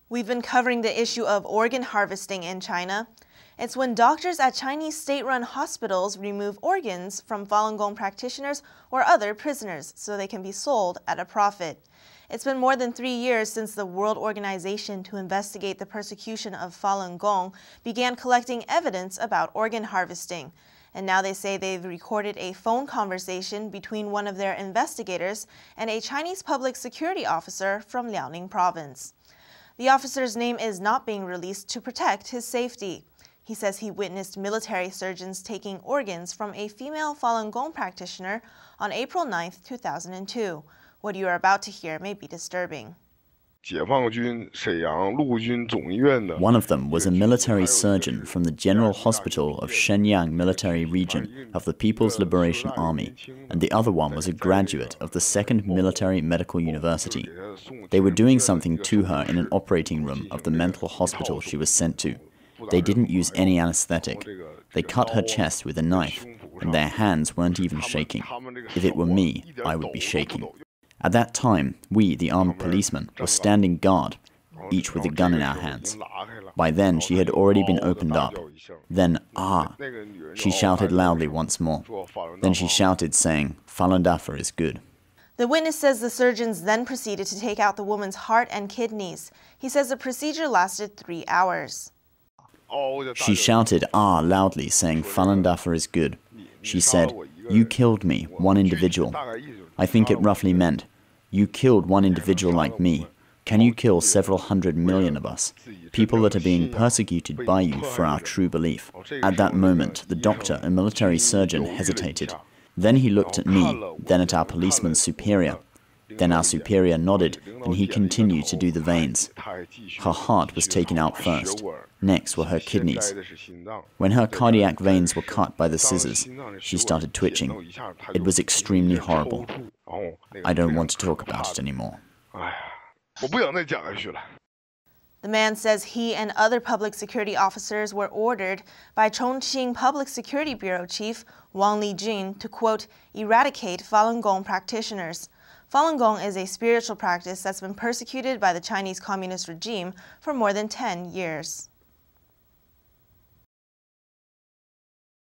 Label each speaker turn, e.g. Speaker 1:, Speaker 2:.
Speaker 1: We've been covering the issue of organ harvesting in China. It's when doctors at Chinese state-run hospitals remove organs from Falun Gong practitioners or other prisoners so they can be sold at a profit. It's been more than 3 years since the World Organization to investigate the persecution of Falun Gong began collecting evidence about organ harvesting. And now they say they've recorded a phone conversation between one of their investigators and a Chinese public security officer from Liaoning province. The officer's name is not being released to protect his safety. He says he witnessed military surgeons taking organs from a female Falun Gong practitioner on April 9, 2002. What you are about to hear may be disturbing.
Speaker 2: One of them was a military surgeon from the General Hospital of Shenyang Military Region of the People's Liberation Army, and the other one was a graduate of the 2nd Military Medical University. They were doing something to her in an operating room of the mental hospital she was sent to. They didn't use any anesthetic. They cut her chest with a knife, and their hands weren't even shaking. If it were me, I would be shaking. At that time, we, the armed policemen, were standing guard, each with a gun in our hands. By then, she had already been opened up. Then, "Ah!" She shouted loudly once more. Then she shouted, saying, "Falun Dafa is good."
Speaker 1: The witness says the surgeons then proceeded to take out the woman's heart and kidneys. He says the procedure lasted 3 hours.
Speaker 2: She shouted, "Ah!" loudly, saying, "Falun Dafa is good." She said, "You killed me, one individual." I think it roughly meant, "You killed one individual like me. Can you kill several hundred million of us? People that are being persecuted by you for our true belief." At that moment, the doctor, a military surgeon, hesitated. Then he looked at me, then at our policeman's superior. Then our superior nodded, and he continued to do the veins. Her heart was taken out first. Next were her kidneys. When her cardiac veins were cut by the scissors, she started twitching. It was extremely horrible. I don't want to talk about it anymore.
Speaker 1: The man says he and other public security officers were ordered by Chongqing Public Security Bureau Chief Wang Lijun to, quote, eradicate Falun Gong practitioners. Falun Gong is a spiritual practice that's been persecuted by the Chinese Communist regime for more than 10 years.